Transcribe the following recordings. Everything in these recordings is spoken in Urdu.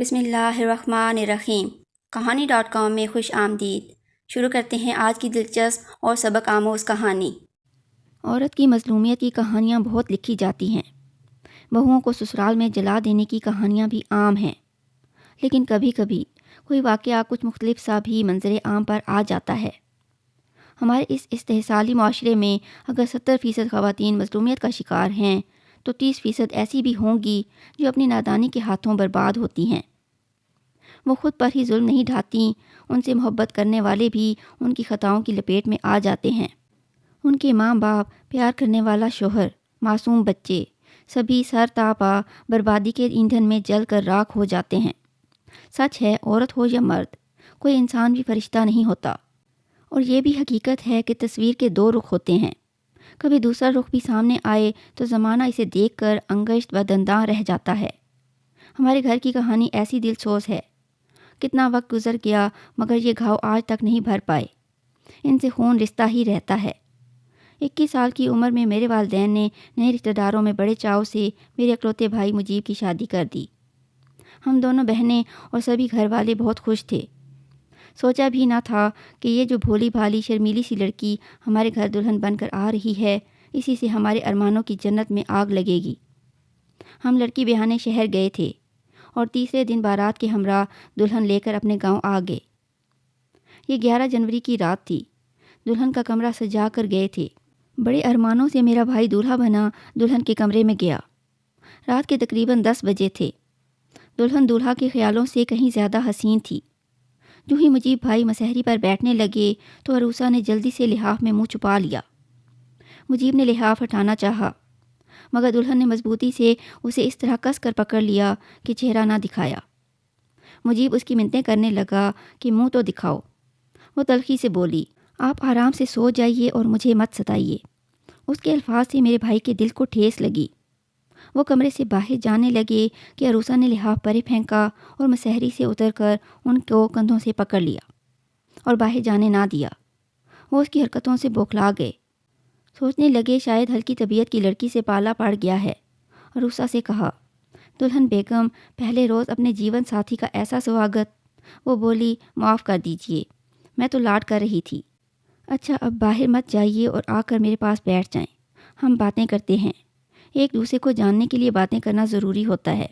بسم اللہ الرحمن الرحیم۔ کہانی.com میں خوش آمدید۔ شروع کرتے ہیں آج کی دلچسپ اور سبق آموز کہانی۔ عورت کی مظلومیت کی کہانیاں بہت لکھی جاتی ہیں۔ بہوؤں کو سسرال میں جلا دینے کی کہانیاں بھی عام ہیں، لیکن کبھی کبھی کوئی واقعہ کچھ مختلف سا بھی منظر عام پر آ جاتا ہے۔ ہمارے اس استحصالی معاشرے میں اگر 70% خواتین مظلومیت کا شکار ہیں تو 30% ایسی بھی ہوں گی جو اپنی نادانی کے ہاتھوں برباد ہوتی ہیں۔ وہ خود پر ہی ظلم نہیں ڈھاتی، ان سے محبت کرنے والے بھی ان کی خطاؤں کی لپیٹ میں آ جاتے ہیں۔ ان کے ماں باپ، پیار کرنے والا شوہر، معصوم بچے، سبھی سر تا پا بربادی کے ایندھن میں جل کر راکھ ہو جاتے ہیں۔ سچ ہے، عورت ہو یا مرد، کوئی انسان بھی فرشتہ نہیں ہوتا۔ اور یہ بھی حقیقت ہے کہ تصویر کے دو رخ ہوتے ہیں۔ کبھی دوسرا رخ بھی سامنے آئے تو زمانہ اسے دیکھ کر انگشت و دنداں رہ جاتا ہے۔ ہمارے گھر کی کہانی ایسی دل سوز ہے۔ کتنا وقت گزر گیا مگر یہ گھاؤ آج تک نہیں بھر پائے۔ ان سے خون رشتہ ہی رہتا ہے۔ 21 سال کی عمر میں میرے والدین نے نئے رشتہ داروں میں بڑے چاؤ سے میرے اکلوتے بھائی مجیب کی شادی کر دی۔ ہم دونوں بہنیں اور سبھی گھر والے بہت خوش تھے۔ سوچا بھی نہ تھا کہ یہ جو بھولی بھالی شرمیلی سی لڑکی ہمارے گھر دلہن بن کر آ رہی ہے، اسی سے ہمارے ارمانوں کی جنت میں آگ لگے گی۔ ہم لڑکی بیاہنے شہر گئے تھے اور تیسرے دن بارات کے ہمراہ دلہن لے کر اپنے گاؤں آ گئے۔ یہ 11 جنوری کی رات تھی۔ دلہن کا کمرہ سجا کر گئے تھے۔ بڑے ارمانوں سے میرا بھائی دولہا بنا دلہن کے کمرے میں گیا۔ رات کے تقریباً 10 بجے تھے۔ دلہن دولہا کے خیالوں سے کہیں زیادہ حسین تھی۔ جو ہی مجیب بھائی مسہری پر بیٹھنے لگے تو عروسہ نے جلدی سے لحاف میں منہ چھپا لیا۔ مجیب نے لحاف ہٹانا چاہا مگر دلہن نے مضبوطی سے اسے اس طرح کس کر پکڑ لیا کہ چہرہ نہ دکھایا۔ مجیب اس کی منتیں کرنے لگا کہ منہ تو دکھاؤ۔ وہ تلخی سے بولی، آپ آرام سے سو جائیے اور مجھے مت ستائیے۔ اس کے الفاظ سے میرے بھائی کے دل کو ٹھیس لگی۔ وہ کمرے سے باہر جانے لگے کہ عروسہ نے لحاف پرے پھینکا اور مسہری سے اتر کر ان کو کندھوں سے پکڑ لیا اور باہر جانے نہ دیا۔ وہ اس کی حرکتوں سے بوکھلا گئے۔ سوچنے لگے شاید ہلکی طبیعت کی لڑکی سے پالا پڑ گیا ہے۔ عروسہ سے کہا، دلہن بیگم، پہلے روز اپنے جیون ساتھی کا ایسا سواگت۔ وہ بولی، معاف کر دیجئے، میں تو لاڈ کر رہی تھی۔ اچھا اب باہر مت جائیے اور آ کر میرے پاس بیٹھ جائیں، ہم باتیں کرتے ہیں۔ ایک دوسرے کو جاننے کے لیے باتیں کرنا ضروری ہوتا ہے۔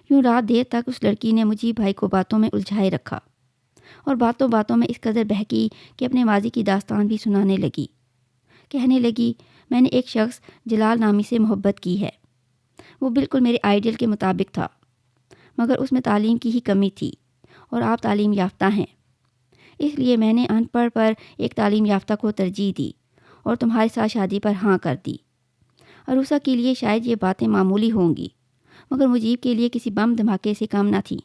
یوں رات دیر تک اس لڑکی نے مجیب بھائی کو باتوں میں الجھائے رکھا اور باتوں باتوں میں اس قدر بہکی کہ اپنے ماضی کی داستان بھی سنانے لگی۔ کہنے لگی، میں نے ایک شخص جلال نامی سے محبت کی ہے۔ وہ بالکل میرے آئیڈیل کے مطابق تھا مگر اس میں تعلیم کی ہی کمی تھی اور آپ تعلیم یافتہ ہیں، اس لیے میں نے ان پڑھ پر ایک تعلیم یافتہ کو ترجیح دی اور تمہارے ساتھ شادی پر ہاں کر دی۔ عروسہ کے لیے شاید یہ باتیں معمولی ہوں گی مگر مجیب کے لیے کسی بم دھماکے سے کم نہ تھی۔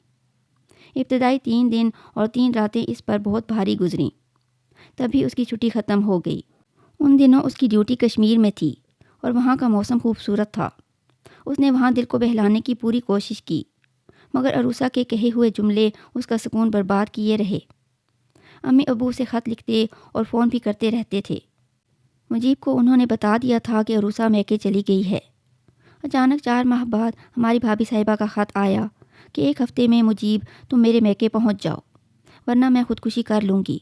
ابتدائی 3 دن اور 3 راتیں اس پر بہت بھاری گزریں۔ تبھی اس کی چھٹی ختم ہو گئی۔ ان دنوں اس کی ڈیوٹی کشمیر میں تھی اور وہاں کا موسم خوبصورت تھا۔ اس نے وہاں دل کو بہلانے کی پوری کوشش کی مگر عروسہ کے کہے ہوئے جملے اس کا سکون برباد کیے رہے۔ امی ابو سے خط لکھتے اور فون بھی کرتے رہتے تھے۔ مجیب کو انہوں نے بتا دیا تھا کہ عروسہ میکے چلی گئی ہے۔ اچانک 4 ماہ بعد ہماری بھابھی صاحبہ کا خط آیا کہ 1 ہفتے میں مجیب تم میرے میکے پہنچ جاؤ ورنہ میں خودکشی کر لوں گی۔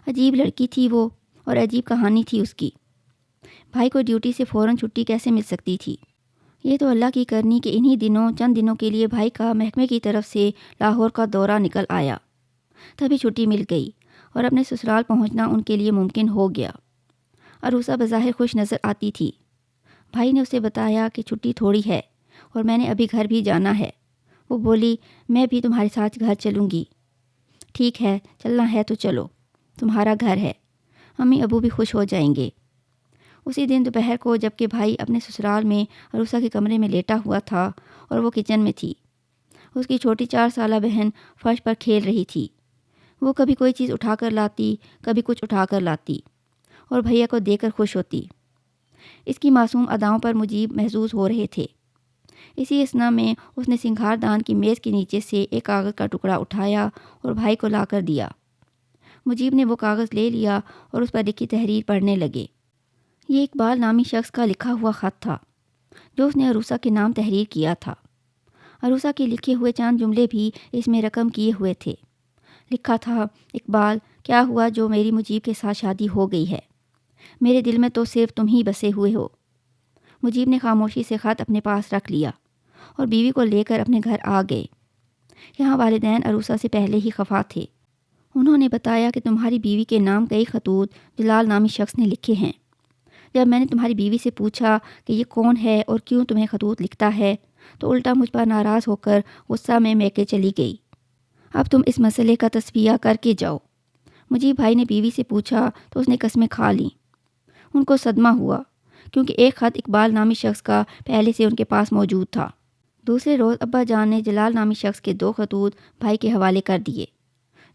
عجیب لڑکی تھی وہ اور عجیب کہانی تھی اس کی۔ بھائی کو ڈیوٹی سے فوراً چھٹی کیسے مل سکتی تھی؟ یہ تو اللہ کی کرنی کہ انہی دنوں چند دنوں کے لیے بھائی کا محکمے کی طرف سے لاہور کا دورہ نکل آیا۔ تبھی چھٹی مل گئی اور اپنے سسرال پہنچنا ان کے لیے ممکن ہو گیا۔ عروسہ بظاہر خوش نظر آتی تھی۔ بھائی نے اسے بتایا کہ چھٹی تھوڑی ہے اور میں نے ابھی گھر بھی جانا ہے۔ وہ بولی، میں بھی تمہارے ساتھ گھر چلوں گی۔ ٹھیک ہے، چلنا ہے تو چلو، تمہارا گھر ہے، امی ابو بھی خوش ہو جائیں گے۔ اسی دن دوپہر کو جبکہ بھائی اپنے سسرال میں عروسہ کے کمرے میں لیٹا ہوا تھا اور وہ کچن میں تھی، اس کی چھوٹی 4 سالہ بہن فرش پر کھیل رہی تھی۔ وہ کبھی کوئی چیز اٹھا کر لاتی، کبھی کچھ اٹھا کر لاتی اور بھیا کو دیکھ کر خوش ہوتی۔ اس کی معصوم اداؤں پر مجیب محظوظ ہو رہے تھے۔ اسی اثنا میں اس نے سنگھار دان کی میز کے نیچے سے ایک کاغذ کا ٹکڑا اٹھایا اور بھائی کو لا کر دیا۔ مجیب نے وہ کاغذ لے لیا اور اس پر لکھی تحریر پڑھنے لگے۔ یہ اقبال نامی شخص کا لکھا ہوا خط تھا جو اس نے عروسہ کے نام تحریر کیا تھا۔ عروسہ کے لکھے ہوئے چند جملے بھی اس میں رقم کیے ہوئے تھے۔ لکھا تھا، اقبال، کیا ہوا جو میری مجیب کے ساتھ شادی ہو گئی ہے؟ میرے دل میں تو صرف تم ہی بسے ہوئے ہو۔ مجیب نے خاموشی سے خط اپنے پاس رکھ لیا اور بیوی کو لے کر اپنے گھر آ گئے۔ یہاں والدین عروسہ سے پہلے ہی خفا تھے۔ انہوں نے بتایا کہ تمہاری بیوی کے نام کئی خطوط جلال نامی شخص نے لکھے ہیں۔ جب میں نے تمہاری بیوی سے پوچھا کہ یہ کون ہے اور کیوں تمہیں خطوط لکھتا ہے تو الٹا مجھ پر ناراض ہو کر غصہ میں میکے چلی گئی۔ اب تم اس مسئلے کا تصفیہ کر کے جاؤ۔ مجیب بھائی نے بیوی سے پوچھا تو اس نے قسمیں کھا لیں۔ ان کو صدمہ ہوا کیونکہ ایک خط اقبال نامی شخص کا پہلے سے ان کے پاس موجود تھا۔ دوسرے روز ابا جان نے جلال نامی شخص کے 2 خطوط بھائی کے حوالے کر دیے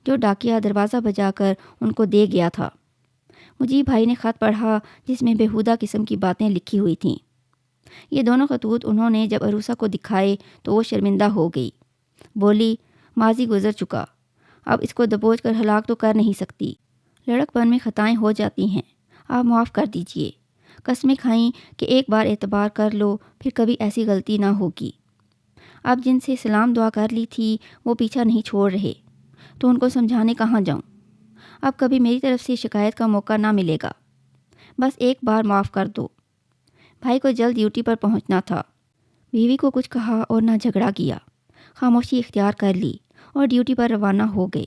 جو ڈاکیا دروازہ بجا کر ان کو دے گیا تھا۔ مجیب بھائی نے خط پڑھا جس میں بےہودہ قسم کی باتیں لکھی ہوئی تھیں۔ یہ دونوں خطوط انہوں نے جب عروسہ کو دکھائے تو وہ شرمندہ ہو گئی۔ بولی، ماضی گزر چکا، اب اس کو دبوچ کر ہلاک تو کر نہیں سکتی۔ لڑک پن میں خطائیں ہو جاتی ہیں، آپ معاف کر دیجئے۔ قسمیں کھائیں کہ ایک بار اعتبار کر لو، پھر کبھی ایسی غلطی نہ ہوگی۔ اب جن سے سلام دعا کر لی تھی وہ پیچھا نہیں چھوڑ رہے تو ان کو سمجھانے کہاں جاؤں؟ اب کبھی میری طرف سے شکایت کا موقع نہ ملے گا، بس ایک بار معاف کر دو۔ بھائی کو جلد ڈیوٹی پر پہنچنا تھا۔ بیوی کو کچھ کہا اور نہ جھگڑا کیا، خاموشی اختیار کر لی اور ڈیوٹی پر روانہ ہو گئے۔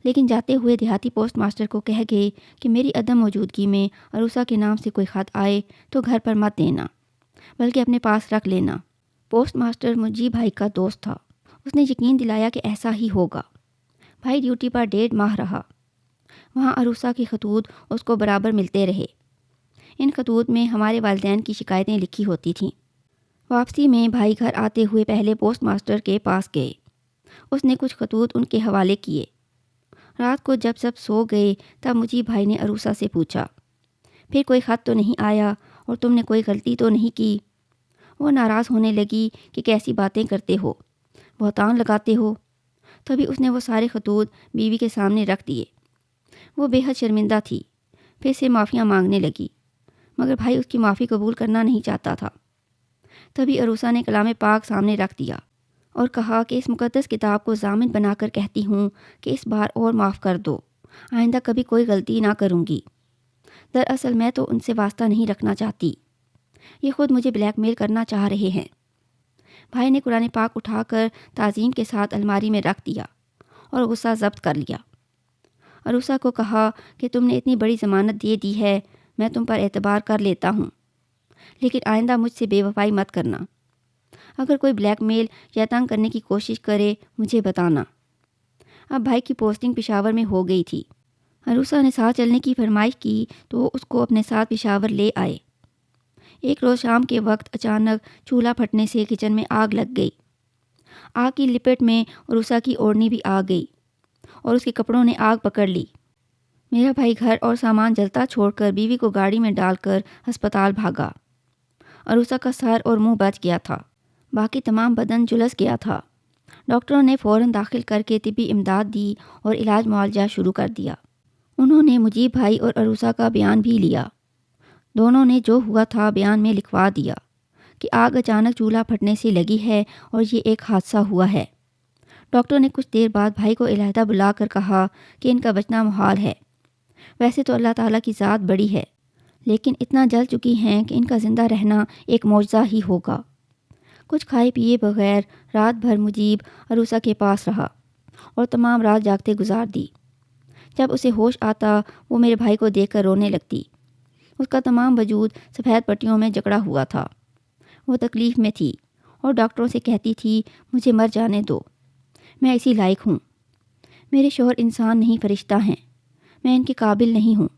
لیکن جاتے ہوئے دیہاتی پوسٹ ماسٹر کو کہہ گئے کہ میری عدم موجودگی میں عروسہ کے نام سے کوئی خط آئے تو گھر پر مت دینا بلکہ اپنے پاس رکھ لینا۔ پوسٹ ماسٹر مجیب بھائی کا دوست تھا، اس نے یقین دلایا کہ ایسا ہی ہوگا۔ بھائی ڈیوٹی پر 1.5 ماہ رہا۔ وہاں عروسہ کے خطوط اس کو برابر ملتے رہے۔ ان خطوط میں ہمارے والدین کی شکایتیں لکھی ہوتی تھیں۔ واپسی میں بھائی گھر آتے ہوئے پہلے پوسٹ ماسٹر کے پاس گئے۔ اس نے کچھ خطوط ان کے حوالے کیے۔ رات کو جب سب سو گئے تب مجیب بھائی نے عروسہ سے پوچھا، پھر کوئی خط تو نہیں آیا اور تم نے کوئی غلطی تو نہیں کی؟ وہ ناراض ہونے لگی کہ کیسی باتیں کرتے ہو، بہتان لگاتے ہو۔ تبھی اس نے وہ سارے خطوط بیوی کے سامنے رکھ دیے۔ وہ بے حد شرمندہ تھی، پھر سے معافیاں مانگنے لگی، مگر بھائی اس کی معافی قبول کرنا نہیں چاہتا تھا۔ تبھی عروسہ نے کلام پاک سامنے رکھ دیا اور کہا کہ اس مقدس کتاب کو ضامن بنا کر کہتی ہوں کہ اس بار اور معاف کر دو، آئندہ کبھی کوئی غلطی نہ کروں گی۔ دراصل میں تو ان سے واسطہ نہیں رکھنا چاہتی، یہ خود مجھے بلیک میل کرنا چاہ رہے ہیں۔ بھائی نے قرآن پاک اٹھا کر تعظیم کے ساتھ الماری میں رکھ دیا اور غصہ ضبط کر لیا۔ عروسہ کو کہا کہ تم نے اتنی بڑی ضمانت دے دی ہے، میں تم پر اعتبار کر لیتا ہوں، لیکن آئندہ مجھ سے بے وفائی مت کرنا۔ اگر کوئی بلیک میل یا تنگ کرنے کی کوشش کرے مجھے بتانا۔ اب بھائی کی پوسٹنگ پشاور میں ہو گئی تھی۔ عروسہ نے ساتھ چلنے کی فرمائش کی تو وہ اس کو اپنے ساتھ پشاور لے آئے۔ ایک روز شام کے وقت اچانک چولہا پھٹنے سے کچن میں آگ لگ گئی۔ آگ کی لپٹ میں عروسہ کی اوڑھنی بھی آ گئی اور اس کے کپڑوں نے آگ پکڑ لی۔ میرا بھائی گھر اور سامان جلتا چھوڑ کر بیوی کو گاڑی میں ڈال کر ہسپتال بھاگا۔ عروسہ کا سر اور منہ بچ گیا تھا، باقی تمام بدن جلس گیا تھا۔ ڈاکٹروں نے فوراً داخل کر کے طبی امداد دی اور علاج معالجہ شروع کر دیا۔ انہوں نے مجیب بھائی اور عروسہ کا بیان بھی لیا۔ دونوں نے جو ہوا تھا بیان میں لکھوا دیا کہ آگ اچانک چولہا پھٹنے سے لگی ہے اور یہ ایک حادثہ ہوا ہے۔ ڈاکٹر نے کچھ دیر بعد بھائی کو علیحدہ بلا کر کہا کہ ان کا بچنا محال ہے۔ ویسے تو اللہ تعالیٰ کی ذات بڑی ہے، لیکن اتنا جل چکی ہیں کہ ان کا زندہ رہنا ایک معجزہ ہی ہوگا۔ کچھ کھائے پیے بغیر رات بھر مجیب عروسہ کے پاس رہا اور تمام رات جاگتے گزار دی۔ جب اسے ہوش آتا وہ میرے بھائی کو دیکھ کر رونے لگتی۔ اس کا تمام وجود سفید پٹیوں میں جکڑا ہوا تھا۔ وہ تکلیف میں تھی اور ڈاکٹروں سے کہتی تھی مجھے مر جانے دو، میں اسی لائق ہوں۔ میرے شوہر انسان نہیں فرشتہ ہیں، میں ان کے قابل نہیں ہوں،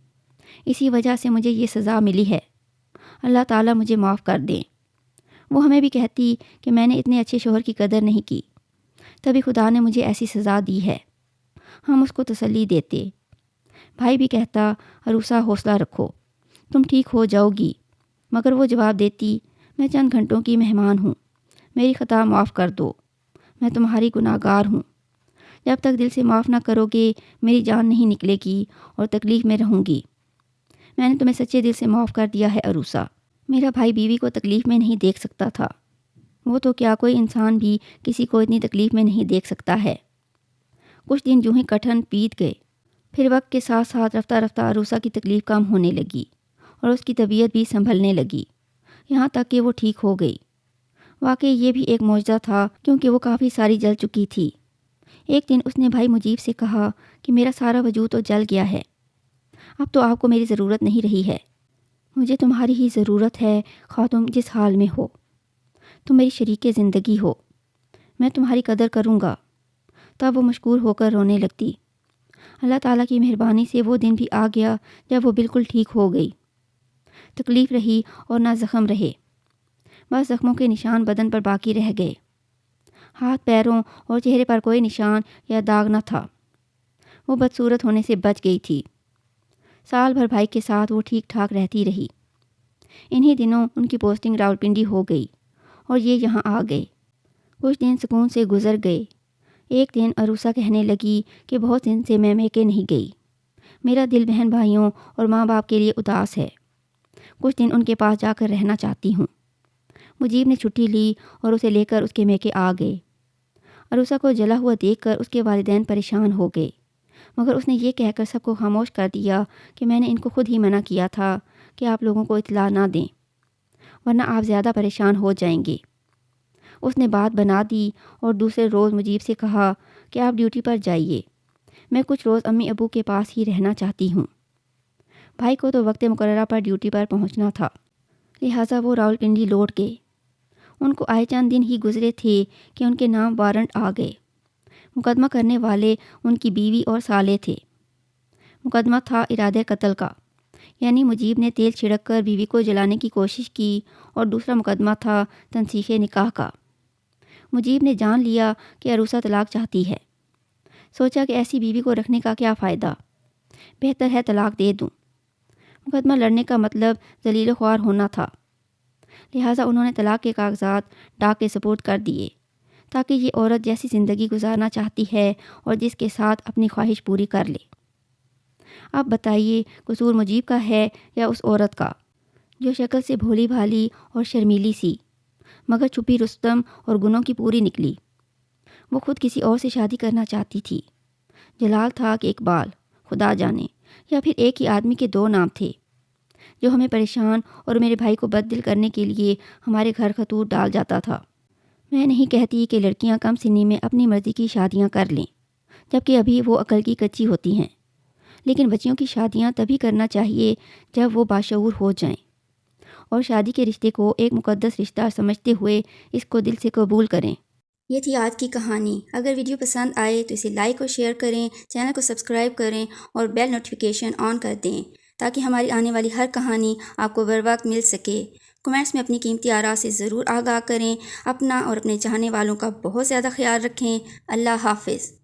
اسی وجہ سے مجھے یہ سزا ملی ہے، اللہ تعالیٰ مجھے معاف کر دیں۔ وہ ہمیں بھی کہتی کہ میں نے اتنے اچھے شوہر کی قدر نہیں کی، تبھی خدا نے مجھے ایسی سزا دی ہے۔ ہم اس کو تسلی دیتے۔ بھائی بھی کہتا عروسہ حوصلہ رکھو، تم ٹھیک ہو جاؤ گی، مگر وہ جواب دیتی میں چند گھنٹوں کی مہمان ہوں، میری خطا معاف کر دو، میں تمہاری گناہ گار ہوں، جب تک دل سے معاف نہ کرو گے میری جان نہیں نکلے گی اور تکلیف میں رہوں گی۔ میں نے تمہیں سچے دل سے معاف کر دیا ہے عروسہ۔ میرا بھائی بیوی کو تکلیف میں نہیں دیکھ سکتا تھا۔ وہ تو کیا کوئی انسان بھی کسی کو اتنی تکلیف میں نہیں دیکھ سکتا ہے۔ کچھ دن یوں ہی کٹھن بیت گئے، پھر وقت کے ساتھ ساتھ رفتہ رفتہ عروسہ کی تکلیف کم ہونے لگی اور اس کی طبیعت بھی سنبھلنے لگی، یہاں تک کہ وہ ٹھیک ہو گئی۔ واقعی یہ بھی ایک معجزہ تھا، کیونکہ وہ کافی ساری جل چکی تھی۔ ایک دن اس نے بھائی مجیب سے کہا کہ میرا سارا وجود تو جل گیا ہے، اب تو آپ کو میری ضرورت نہیں رہی ہے، مجھے تمہاری ہی ضرورت ہے، خواہ تم جس حال میں ہو، تم میری شریک زندگی ہو، میں تمہاری قدر کروں گا۔ تب وہ مشکور ہو کر رونے لگتی۔ اللہ تعالیٰ کی مہربانی سے وہ دن بھی آ گیا جب وہ بالکل ٹھیک ہو گئی۔ تکلیف رہی اور نہ زخم رہے، بس زخموں کے نشان بدن پر باقی رہ گئے۔ ہاتھ پیروں اور چہرے پر کوئی نشان یا داغ نہ تھا۔ وہ بدصورت ہونے سے بچ گئی تھی۔ سال بھر بھائی کے ساتھ وہ ٹھیک ٹھاک رہتی رہی۔ انہی دنوں ان کی پوسٹنگ راولپنڈی ہو گئی اور یہ یہاں آ گئے۔ کچھ دن سکون سے گزر گئے۔ ایک دن عروسہ کہنے لگی کہ بہت دن سے میں میکے نہیں گئی، میرا دل بہن بھائیوں اور ماں باپ کے لیے اداس ہے، کچھ دن ان کے پاس جا کر رہنا چاہتی ہوں۔ مجیب نے چھٹی لی اور اسے لے کر اس کے میکے آ گئے۔ عروسہ کو جلا ہوا دیکھ کر اس کے والدین پریشان ہو گئے، مگر اس نے یہ کہہ کر سب کو خاموش کر دیا کہ میں نے ان کو خود ہی منع کیا تھا کہ آپ لوگوں کو اطلاع نہ دیں، ورنہ آپ زیادہ پریشان ہو جائیں گے۔ اس نے بات بنا دی اور دوسرے روز مجیب سے کہا کہ آپ ڈیوٹی پر جائیے، میں کچھ روز امی ابو کے پاس ہی رہنا چاہتی ہوں۔ بھائی کو تو وقت مقررہ پر ڈیوٹی پر پہنچنا تھا، لہٰذا وہ راولپنڈی لوٹ گئے۔ ان کو آئے چند دن ہی گزرے تھے کہ ان کے نام وارنٹ آ گئے۔ مقدمہ کرنے والے ان کی بیوی اور سالے تھے۔ مقدمہ تھا ارادہ قتل کا، یعنی مجیب نے تیل چھڑک کر بیوی کو جلانے کی کوشش کی، اور دوسرا مقدمہ تھا تنسیخ نکاح کا۔ مجیب نے جان لیا کہ عروسہ طلاق چاہتی ہے، سوچا کہ ایسی بیوی کو رکھنے کا کیا فائدہ، بہتر ہے طلاق دے دوں۔ مقدمہ لڑنے کا مطلب ذلیل و خوار ہونا تھا، لہٰذا انہوں نے طلاق کے کاغذات ڈاک کے سپرد کر دیے، تاکہ یہ عورت جیسی زندگی گزارنا چاہتی ہے اور جس کے ساتھ اپنی خواہش پوری کر لے۔ اب بتائیے قصور مجیب کا ہے یا اس عورت کا، جو شکل سے بھولی بھالی اور شرمیلی سی، مگر چھپی رستم اور گنوں کی پوری نکلی۔ وہ خود کسی اور سے شادی کرنا چاہتی تھی۔ جلال تھا کہ اقبال، خدا جانے، یا پھر ایک ہی آدمی کے دو نام تھے، جو ہمیں پریشان اور میرے بھائی کو بد دل کرنے کے لیے ہمارے گھر خطوط ڈال جاتا تھا۔ میں نہیں کہتی کہ لڑکیاں کم سنی میں اپنی مرضی کی شادیاں کر لیں، جبکہ ابھی وہ عقل کی کچی ہوتی ہیں، لیکن بچیوں کی شادیاں تبھی کرنا چاہیے جب وہ باشعور ہو جائیں، اور شادی کے رشتے کو ایک مقدس رشتہ سمجھتے ہوئے اس کو دل سے قبول کریں۔ یہ تھی آج کی کہانی۔ اگر ویڈیو پسند آئے تو اسے لائک اور شیئر کریں، چینل کو سبسکرائب کریں اور بیل نوٹیفیکیشن آن کر دیں تاکہ ہماری آنے والی ہر کہانی آپ کو بر وقت مل سکے۔ کمنٹس میں اپنی قیمتی آراء سے ضرور آگاہ کریں۔ اپنا اور اپنے چاہنے والوں کا بہت زیادہ خیال رکھیں۔ اللہ حافظ۔